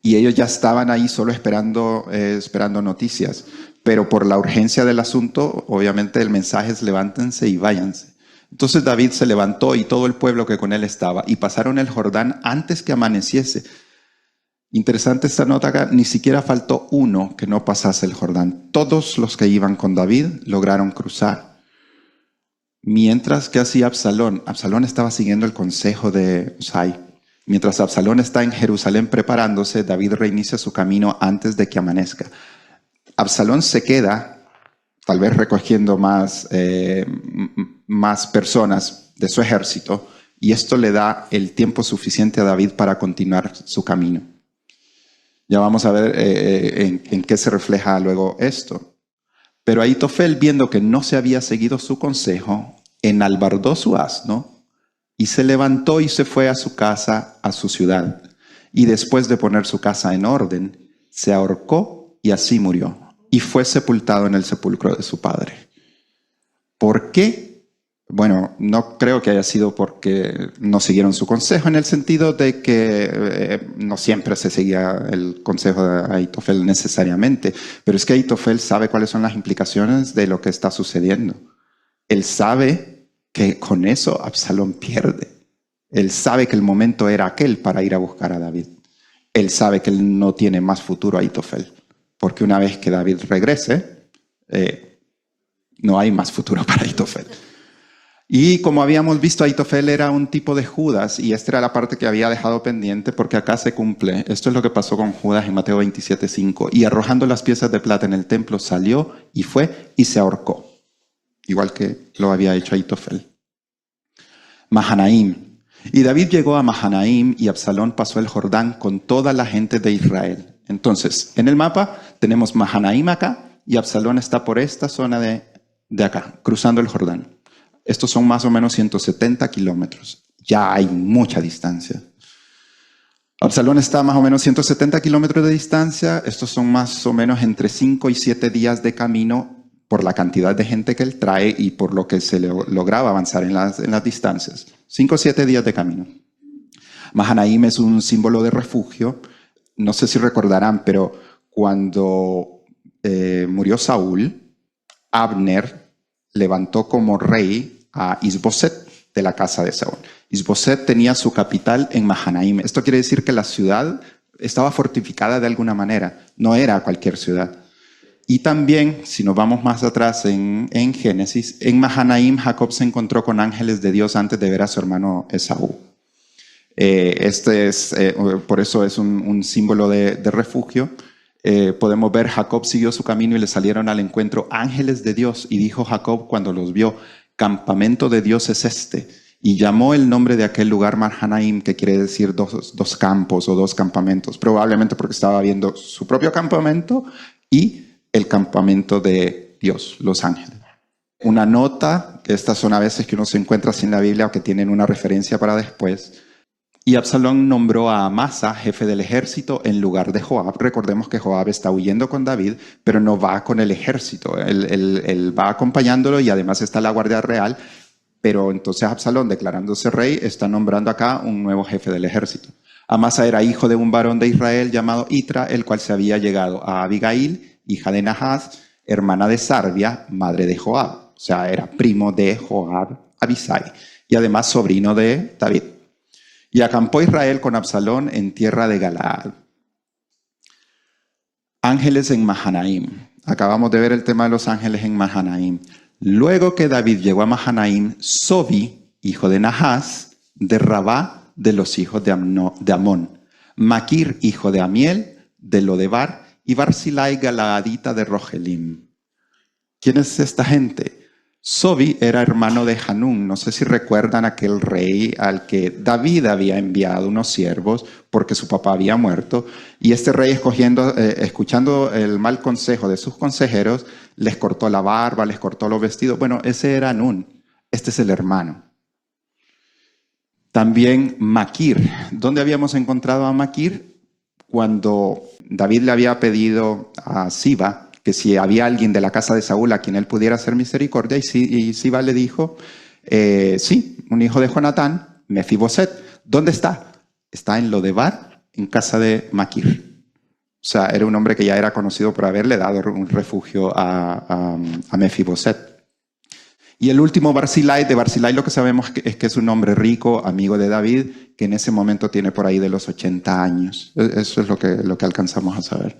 Y ellos ya estaban ahí solo esperando noticias. Pero por la urgencia del asunto, obviamente el mensaje es levántense y váyanse. Entonces David se levantó y todo el pueblo que con él estaba, y pasaron el Jordán antes que amaneciese. Interesante esta nota acá, ni siquiera faltó uno que no pasase el Jordán. Todos los que iban con David lograron cruzar. Mientras que hacía Absalón. Absalón estaba siguiendo el consejo de Usai. Mientras Absalón está en Jerusalén preparándose, David reinicia su camino antes de que amanezca. Absalón se queda, tal vez recogiendo más personas de su ejército, y esto le da el tiempo suficiente a David para continuar su camino. Ya vamos a ver en qué se refleja luego esto. Pero Ahitofel, viendo que no se había seguido su consejo, enalbardó su asno y se levantó y se fue a su casa, a su ciudad. Y después de poner su casa en orden, se ahorcó y así murió. Y fue sepultado en el sepulcro de su padre. ¿Por qué? Bueno, no creo que haya sido porque no siguieron su consejo, en el sentido de que no siempre se seguía el consejo de Ahitofel necesariamente, pero es que Ahitofel sabe cuáles son las implicaciones de lo que está sucediendo. Él sabe que con eso Absalón pierde. Él sabe que el momento era aquel para ir a buscar a David. Él sabe que él no tiene más futuro a Ahitofel, porque una vez que David regrese, no hay más futuro para Ahitofel. Y como habíamos visto, Ahitofel era un tipo de Judas, y esta era la parte que había dejado pendiente, porque acá se cumple. Esto es lo que pasó con Judas en Mateo 27:5. Y arrojando las piezas de plata en el templo, salió y fue y se ahorcó, igual que lo había hecho Ahitofel. Mahanaim. Y David llegó a Mahanaim y Absalón pasó el Jordán con toda la gente de Israel. Entonces, en el mapa tenemos Mahanaim acá y Absalón está por esta zona de acá, cruzando el Jordán. Estos son más o menos 170 kilómetros. Ya hay mucha distancia. Absalón está a más o menos 170 kilómetros de distancia. Estos son más o menos entre 5 y 7 días de camino por la cantidad de gente que él trae y por lo que se lograba avanzar en las distancias. 5 o 7 días de camino. Mahanaim es un símbolo de refugio. No sé si recordarán, pero cuando murió Saúl, Abner levantó como rey a Isboset de la casa de Saúl. Isboset tenía su capital en Mahanaim. Esto quiere decir que la ciudad estaba fortificada de alguna manera, no era cualquier ciudad. Y también, si nos vamos más atrás en Génesis, en Mahanaim Jacob se encontró con ángeles de Dios antes de ver a su hermano Esaú. Por eso es un símbolo de refugio. Podemos ver, Jacob siguió su camino y le salieron al encuentro ángeles de Dios, y dijo Jacob cuando los vio: campamento de Dios es este, y llamó el nombre de aquel lugar Mahanaim, que quiere decir dos campos o dos campamentos, probablemente porque estaba viendo su propio campamento y el campamento de Dios, los ángeles. Una nota, que estas son a veces que uno se encuentra así en la Biblia o que tienen una referencia para después. Y Absalón nombró a Amasa jefe del ejército en lugar de Joab. Recordemos que Joab está huyendo con David, pero no va con el ejército. Él va acompañándolo y además está la guardia real. Pero entonces Absalón, declarándose rey, está nombrando acá un nuevo jefe del ejército. Amasa era hijo de un varón de Israel llamado Itra, el cual se había llegado a Abigail, hija de Nahas, hermana de Sarbia, madre de Joab. O sea, era primo de Joab, Abisai, y además sobrino de David. Y acampó Israel con Absalón en tierra de Galaad. Ángeles en Mahanaim. Acabamos de ver el tema de los ángeles en Mahanaim. Luego que David llegó a Mahanaim, Sobi, hijo de Nahas, de Rabá, de los hijos de Amón, Maquir, hijo de Amiel, de Lodebar, y Barzilai, galaadita de Rogelim. ¿Quién es esta gente? Sobi era hermano de Hanún. No sé si recuerdan aquel rey al que David había enviado unos siervos porque su papá había muerto, y este rey, escuchando el mal consejo de sus consejeros, les cortó la barba, les cortó los vestidos. Bueno, ese era Hanún. Este es el hermano. También Maquir. ¿Dónde habíamos encontrado a Maquir? Cuando David le había pedido a Siba que si había alguien de la casa de Saúl a quien él pudiera hacer misericordia, y Siba le dijo, sí, un hijo de Jonatán, Mefiboset. ¿Dónde está? Está en Lodebar, en casa de Maquir. O sea, era un hombre que ya era conocido por haberle dado un refugio a Mefiboset. Y el último, Barzilai. De Barzilai lo que sabemos es que es un hombre rico, amigo de David, que en ese momento tiene por ahí de los 80 años. Eso es lo que alcanzamos a saber.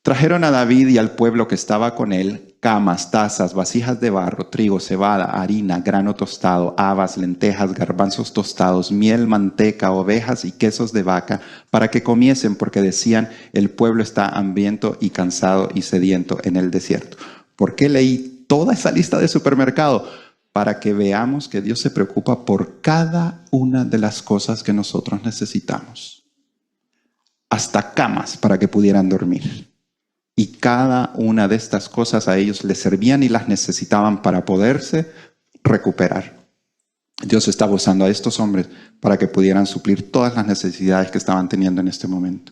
Trajeron a David y al pueblo que estaba con él camas, tazas, vasijas de barro, trigo, cebada, harina, grano tostado, habas, lentejas, garbanzos tostados, miel, manteca, ovejas y quesos de vaca, para que comiesen, porque decían, el pueblo está hambriento y cansado y sediento en el desierto. ¿Por qué leí toda esa lista de supermercado? Para que veamos que Dios se preocupa por cada una de las cosas que nosotros necesitamos. Hasta camas para que pudieran dormir. Y cada una de estas cosas a ellos les servían y las necesitaban para poderse recuperar. Dios estaba usando a estos hombres para que pudieran suplir todas las necesidades que estaban teniendo en este momento.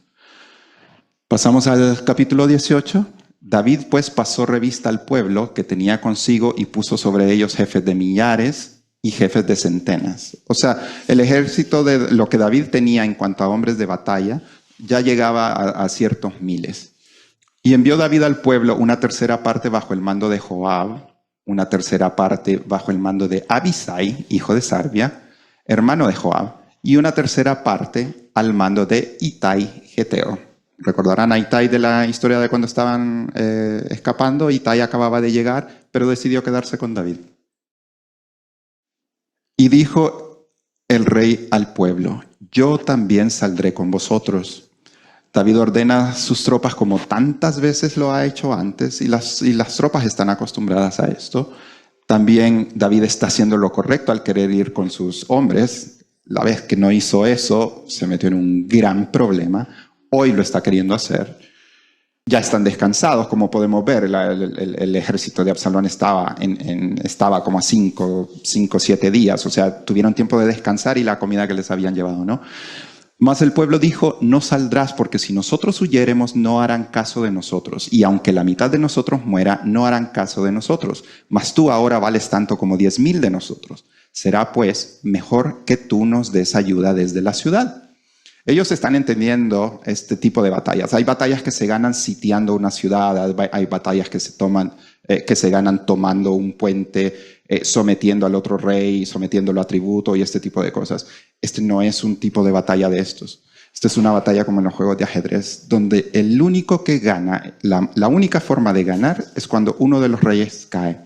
Pasamos al capítulo 18. David pues pasó revista al pueblo que tenía consigo y puso sobre ellos jefes de millares y jefes de centenas. O sea, el ejército de lo que David tenía en cuanto a hombres de batalla ya llegaba a ciertos miles. Y envió David al pueblo una tercera parte bajo el mando de Joab, una tercera parte bajo el mando de Abisai, hijo de Sarbia, hermano de Joab, y una tercera parte al mando de Itai, geteo. Recordarán a Itai de la historia de cuando estaban escapando. Itai acababa de llegar, pero decidió quedarse con David. Y dijo el rey al pueblo: yo también saldré con vosotros. David ordena a sus tropas como tantas veces lo ha hecho antes, y las tropas están acostumbradas a esto. También David está haciendo lo correcto al querer ir con sus hombres. La vez que no hizo eso, se metió en un gran problema. Hoy lo está queriendo hacer. Ya están descansados, como podemos ver. El ejército de Absalón estaba como a 5 o 7 días. O sea, tuvieron tiempo de descansar y la comida que les habían llevado, ¿no? Mas el pueblo dijo: no saldrás, porque si nosotros huyéremos, no harán caso de nosotros. Y aunque la mitad de nosotros muera, no harán caso de nosotros. Mas tú ahora vales tanto como 10,000 de nosotros. Será pues mejor que tú nos des ayuda desde la ciudad. Ellos están entendiendo este tipo de batallas. Hay batallas que se ganan sitiando una ciudad, hay batallas que se ganan tomando un puente, sometiendo al otro rey, sometiéndolo a tributo y este tipo de cosas. Este no es un tipo de batalla de estos. Esta es una batalla como en los juegos de ajedrez, donde el único que gana, la única forma de ganar es cuando uno de los reyes cae.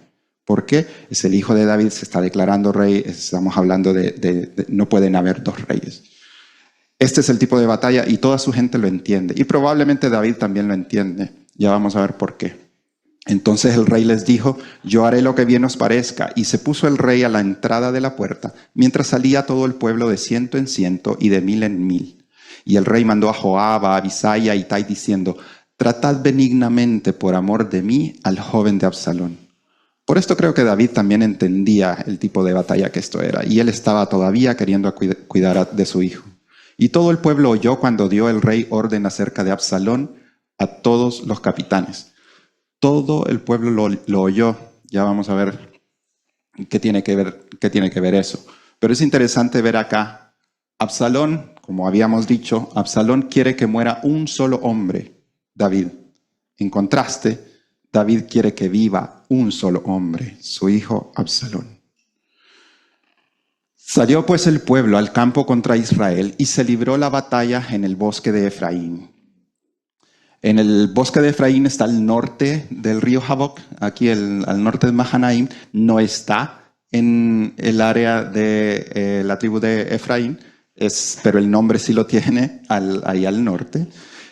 ¿Por qué? Es el hijo de David, se está declarando rey, estamos hablando de no pueden haber dos reyes. Este es el tipo de batalla y toda su gente lo entiende. Y probablemente David también lo entiende. Ya vamos a ver por qué. Entonces el rey les dijo: yo haré lo que bien os parezca. Y se puso el rey a la entrada de la puerta, mientras salía todo el pueblo de 100 en 100 y de 1000 en 1000. Y el rey mandó a Joab, a Abisai y a Itai diciendo: tratad benignamente por amor de mí al joven de Absalón. Por esto creo que David también entendía el tipo de batalla que esto era. Y él estaba todavía queriendo cuidar de su hijo. Y todo el pueblo oyó cuando dio el rey orden acerca de Absalón a todos los capitanes. Todo el pueblo lo oyó. Ya vamos a ver qué tiene que ver eso. Pero es interesante ver acá, Absalón, como habíamos dicho, Absalón quiere que muera un solo hombre, David. En contraste, David quiere que viva un solo hombre, su hijo Absalón. Salió pues el pueblo al campo contra Israel y se libró la batalla en el bosque de Efraín. En el bosque de Efraín está al norte del río Jaboc, aquí al norte de Mahanaim. No está en el área de la tribu de Efraín, pero el nombre sí lo tiene ahí al norte.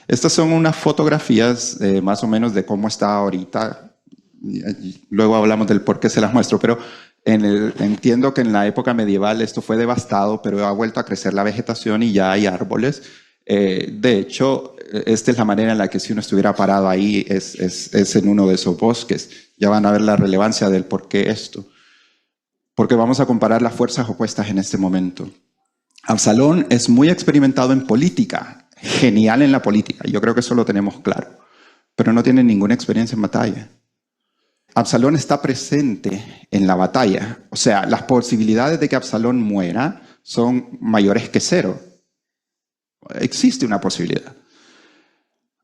Estas son unas fotografías más o menos de cómo está ahorita. Luego hablamos del por qué se las muestro, pero entiendo que en la época medieval esto fue devastado, pero ha vuelto a crecer la vegetación y ya hay árboles. De hecho, esta es la manera en la que si uno estuviera parado ahí es en uno de esos bosques. Ya van a ver la relevancia del por qué esto. Porque vamos a comparar las fuerzas opuestas en este momento. Absalón es muy experimentado en política, genial en la política. Yo creo que eso lo tenemos claro. Pero no tiene ninguna experiencia en batalla. Absalón está presente en la batalla. O sea, las posibilidades de que Absalón muera son mayores que 0. Existe una posibilidad.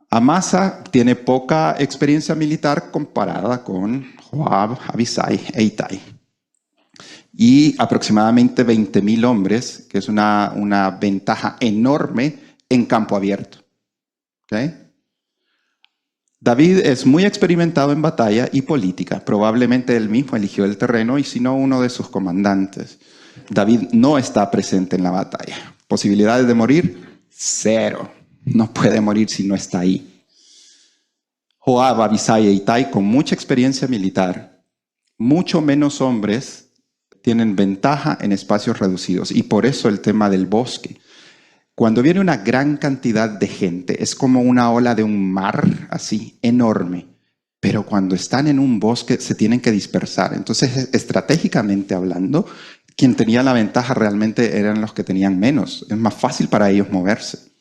Amasa tiene poca experiencia militar comparada con Joab, Abisai e Itai. Y aproximadamente 20,000 hombres, que es una ventaja enorme en campo abierto. ¿Okay? David es muy experimentado en batalla y política. Probablemente él mismo eligió el terreno y si no, uno de sus comandantes. David no está presente en la batalla. ¿Posibilidades de morir? 0. No puede morir si no está ahí. Joab, Abisai e Itai, con mucha experiencia militar, mucho menos hombres, tienen ventaja en espacios reducidos. Y por eso el tema del bosque. Cuando viene una gran cantidad de gente, es como una ola de un mar así enorme. Pero cuando están en un bosque se tienen que dispersar. Entonces, estratégicamente hablando, quien tenía la ventaja realmente eran los que tenían menos. Es más fácil para ellos moverse.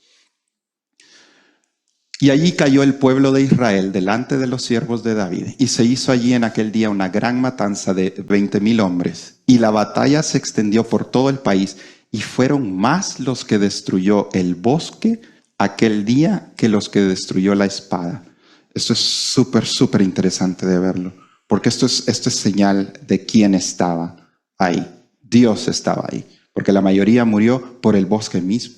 Y allí cayó el pueblo de Israel delante de los siervos de David, y se hizo allí en aquel día una gran matanza de 20,000 hombres, y la batalla se extendió por todo el país, y fueron más los que destruyó el bosque aquel día que los que destruyó la espada. Esto es súper interesante de verlo, porque esto es señal de quién estaba ahí. Dios estaba ahí, porque la mayoría murió por el bosque mismo.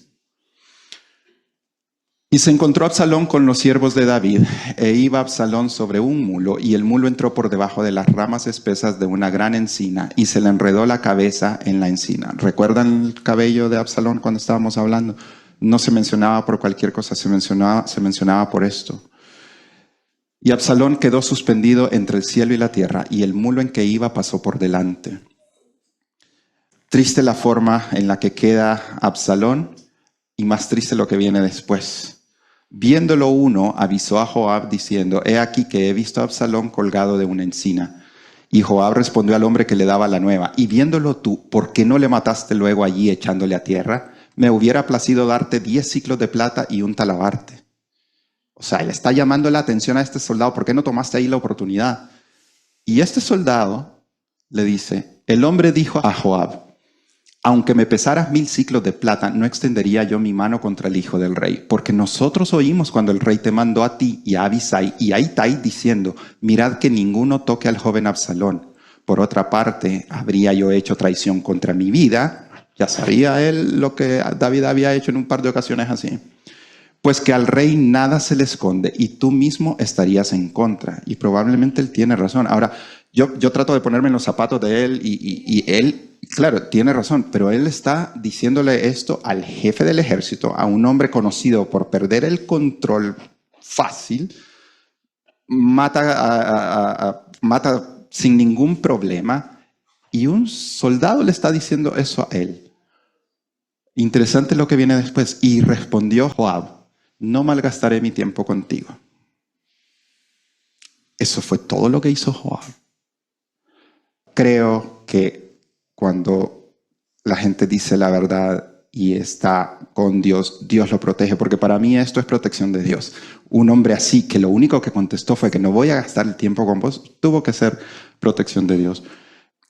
Y se encontró Absalón con los siervos de David, e iba Absalón sobre un mulo, y el mulo entró por debajo de las ramas espesas de una gran encina, y se le enredó la cabeza en la encina. ¿Recuerdan el cabello de Absalón cuando estábamos hablando? No se mencionaba por cualquier cosa, se mencionaba por esto. Y Absalón quedó suspendido entre el cielo y la tierra, y el mulo en que iba pasó por delante. Triste la forma en la que queda Absalón, y más triste lo que viene después. Viéndolo uno, avisó a Joab diciendo: he aquí que he visto a Absalón colgado de una encina. Y Joab respondió al hombre que le daba la nueva: y viéndolo tú, ¿por qué no le mataste luego allí echándole a tierra? Me hubiera placido darte 10 siclos de plata y un talabarte. O sea, le está llamando la atención a este soldado: ¿por qué no tomaste ahí la oportunidad? Y este soldado le dice: el hombre dijo a Joab: aunque me pesaras 1,000 siclos de plata, no extendería yo mi mano contra el hijo del rey, porque nosotros oímos cuando el rey te mandó a ti y a Abisai y a Itai diciendo: mirad que ninguno toque al joven Absalón. Por otra parte, habría yo hecho traición contra mi vida. Ya sabía él lo que David había hecho en un par de ocasiones así. Pues que al rey nada se le esconde y tú mismo estarías en contra. Y probablemente él tiene razón. Ahora, yo trato de ponerme en los zapatos de él y él, claro, tiene razón, pero él está diciéndole esto al jefe del ejército, a un hombre conocido por perder el control fácil, mata sin ningún problema, y un soldado le está diciendo eso a él. Interesante lo que viene después. Y respondió Joab: no malgastaré mi tiempo contigo. Eso fue todo lo que hizo Joab. Creo que cuando la gente dice la verdad y está con Dios, Dios lo protege, porque para mí esto es protección de Dios. Un hombre así, que lo único que contestó fue que no voy a gastar el tiempo con vos, tuvo que ser protección de Dios.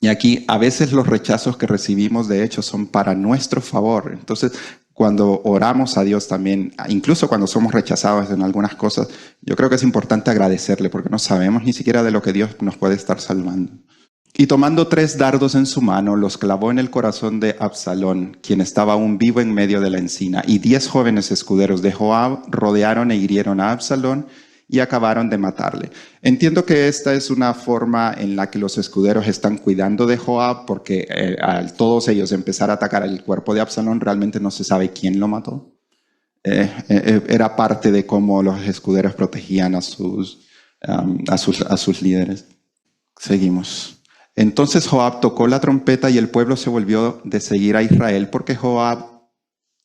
Y aquí a veces los rechazos que recibimos de hecho son para nuestro favor. Entonces, cuando oramos a Dios también, incluso cuando somos rechazados en algunas cosas, yo creo que es importante agradecerle, porque no sabemos ni siquiera de lo que Dios nos puede estar salvando. Y tomando 3 dardos en su mano, los clavó en el corazón de Absalón, quien estaba aún vivo en medio de la encina. Y 10 jóvenes escuderos de Joab rodearon e hirieron a Absalón y acabaron de matarle. Entiendo que esta es una forma en la que los escuderos están cuidando de Joab, porque al todos ellos empezar a atacar el cuerpo de Absalón, realmente no se sabe quién lo mató. Era parte de cómo los escuderos protegían a sus líderes. Seguimos. Entonces Joab tocó la trompeta y el pueblo se volvió de seguir a Israel, porque Joab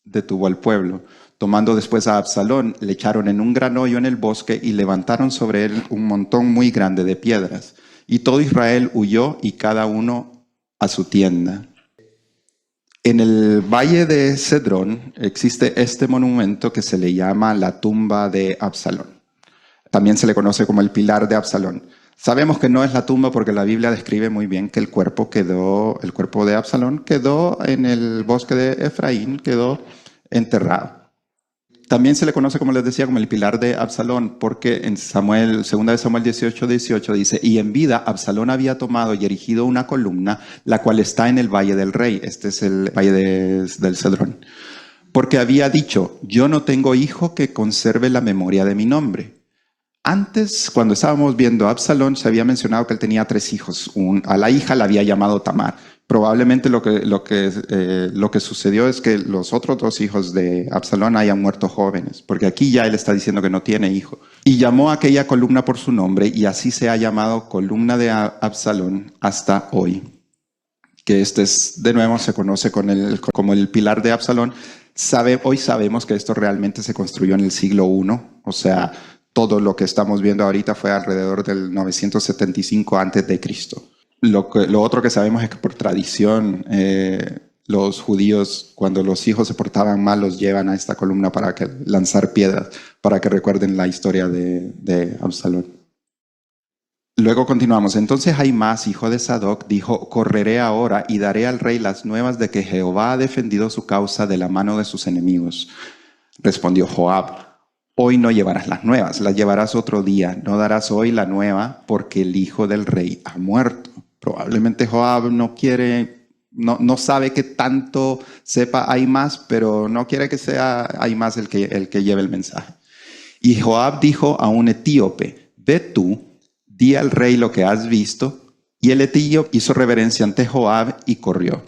detuvo al pueblo. Tomando después a Absalón, le echaron en un gran hoyo en el bosque y levantaron sobre él un montón muy grande de piedras. Y todo Israel huyó y cada uno a su tienda. En el valle de Cedrón existe este monumento que se le llama la tumba de Absalón. También se le conoce como el pilar de Absalón. Sabemos que no es la tumba porque la Biblia describe muy bien que el cuerpo de Absalón quedó en el bosque de Efraín, quedó enterrado. También se le conoce, como les decía, como el pilar de Absalón, porque en 2 de Samuel 18 dice: y en vida Absalón había tomado y erigido una columna, la cual está en el valle del rey. Este es el valle del Cedrón. Porque había dicho: yo no tengo hijo que conserve la memoria de mi nombre. Antes, cuando estábamos viendo a Absalón, se había mencionado que él tenía 3 hijos. A la hija la había llamado Tamar. Probablemente lo que sucedió es que los otros 2 hijos de Absalón hayan muerto jóvenes, porque aquí ya él está diciendo que no tiene hijo. Y llamó a aquella columna por su nombre, y así se ha llamado columna de Absalón hasta hoy. Que de nuevo se conoce como el pilar de Absalón. Hoy sabemos que esto realmente se construyó en el siglo I, o sea, todo lo que estamos viendo ahorita fue alrededor del 975 a.C. Lo otro que sabemos es que por tradición los judíos, cuando los hijos se portaban mal, los llevan a esta columna para lanzar piedras, para que recuerden la historia de Absalón. Luego continuamos. Entonces Ahimaas, hijo de Sadoc, dijo: correré ahora y daré al rey las nuevas de que Jehová ha defendido su causa de la mano de sus enemigos. Respondió Joab: hoy no llevarás las nuevas, las llevarás otro día. No darás hoy la nueva, porque el hijo del rey ha muerto. Probablemente Joab no sabe que tanto sepa Ahimaas, pero no quiere que sea Ahimaas el que lleve el mensaje. Y Joab dijo a un etíope: ve tú, di al rey lo que has visto. Y el etíope hizo reverencia ante Joab y corrió.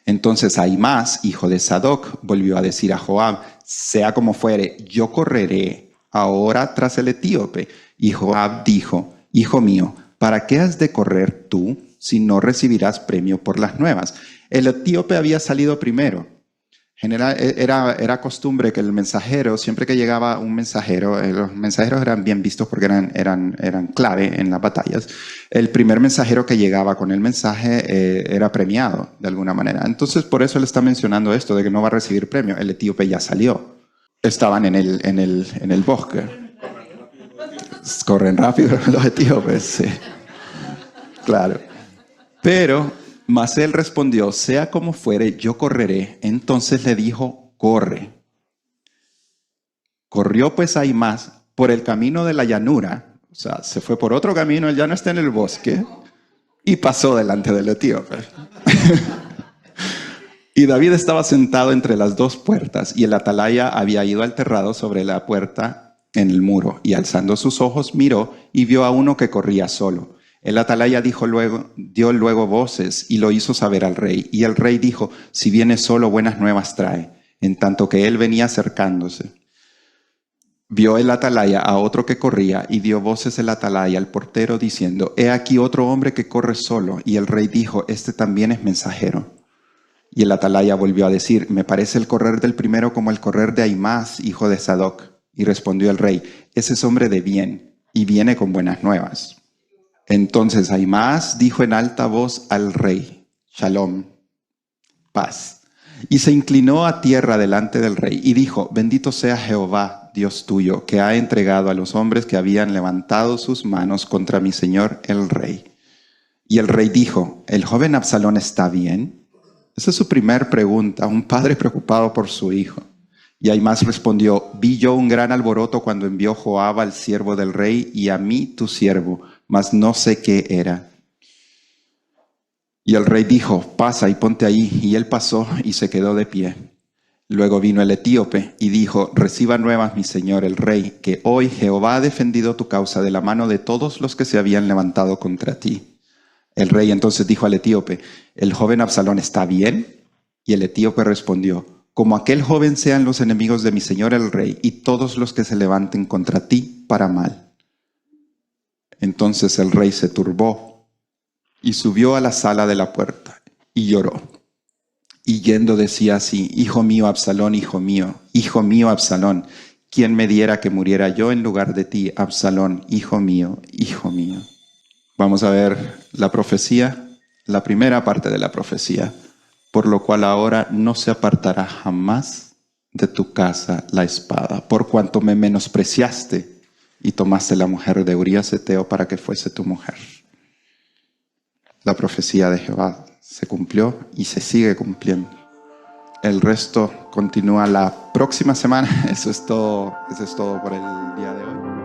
Entonces Ahimaas, hijo de Sadoc, volvió a decir a Joab: sea como fuere, yo correré ahora tras el etíope. Y Joab dijo: hijo mío, ¿para qué has de correr tú si no recibirás premio por las nuevas? El etíope había salido primero. Era costumbre que el mensajero, siempre que llegaba un mensajero, los mensajeros eran bien vistos porque eran clave en las batallas. El primer mensajero que llegaba con el mensaje era premiado de alguna manera. Entonces por eso él está mencionando esto de que no va a recibir premio. El etíope ya salió. Estaban en el bosque. Corren rápido los etíopes, sí. Claro. Mas él respondió: sea como fuere, yo correré. Entonces le dijo: corre. Corrió pues Ahimaas por el camino de la llanura, o sea, se fue por otro camino, él ya no está en el bosque, y pasó delante del etíope. Y David estaba sentado entre las dos puertas, y el atalaya había ido al terrado sobre la puerta en el muro, y alzando sus ojos miró y vio a uno que corría solo. El atalaya dio luego voces y lo hizo saber al rey. Y el rey dijo: si viene solo, buenas nuevas trae. En tanto que él venía acercándose, vio el atalaya a otro que corría, y dio voces el atalaya al portero diciendo: he aquí otro hombre que corre solo. Y el rey dijo: este también es mensajero. Y el atalaya volvió a decir: me parece el correr del primero como el correr de Ahimaas, hijo de Sadoc. Y respondió el rey: ese es hombre de bien y viene con buenas nuevas. Entonces Ahimaas dijo en alta voz al rey: Shalom, paz. Y se inclinó a tierra delante del rey y dijo: bendito sea Jehová, Dios tuyo, que ha entregado a los hombres que habían levantado sus manos contra mi señor el rey. Y el rey dijo: ¿el joven Absalón está bien? Esa es su primer pregunta, un padre preocupado por su hijo. Y Ahimaas respondió: vi yo un gran alboroto cuando envió Joab al siervo del rey y a mí tu siervo, mas no sé qué era. Y el rey dijo: pasa y ponte ahí. Y él pasó y se quedó de pie. Luego vino el etíope y dijo: reciba nuevas mi señor el rey, que hoy Jehová ha defendido tu causa de la mano de todos los que se habían levantado contra ti. El rey entonces dijo al etíope: ¿el joven Absalón está bien? Y el etíope respondió: como aquel joven sean los enemigos de mi señor el rey y todos los que se levanten contra ti para mal. Entonces el rey se turbó y subió a la sala de la puerta y lloró. Y yendo decía así: hijo mío Absalón, hijo mío Absalón, ¿quién me diera que muriera yo en lugar de ti, Absalón, hijo mío, hijo mío? Vamos a ver la profecía, la primera parte de la profecía. Por lo cual ahora no se apartará jamás de tu casa la espada, por cuanto me menospreciaste y tomaste la mujer de Urías Eteo para que fuese tu mujer. La profecía de Jehová se cumplió y se sigue cumpliendo. El resto continúa la próxima semana. Eso es todo por el día de hoy.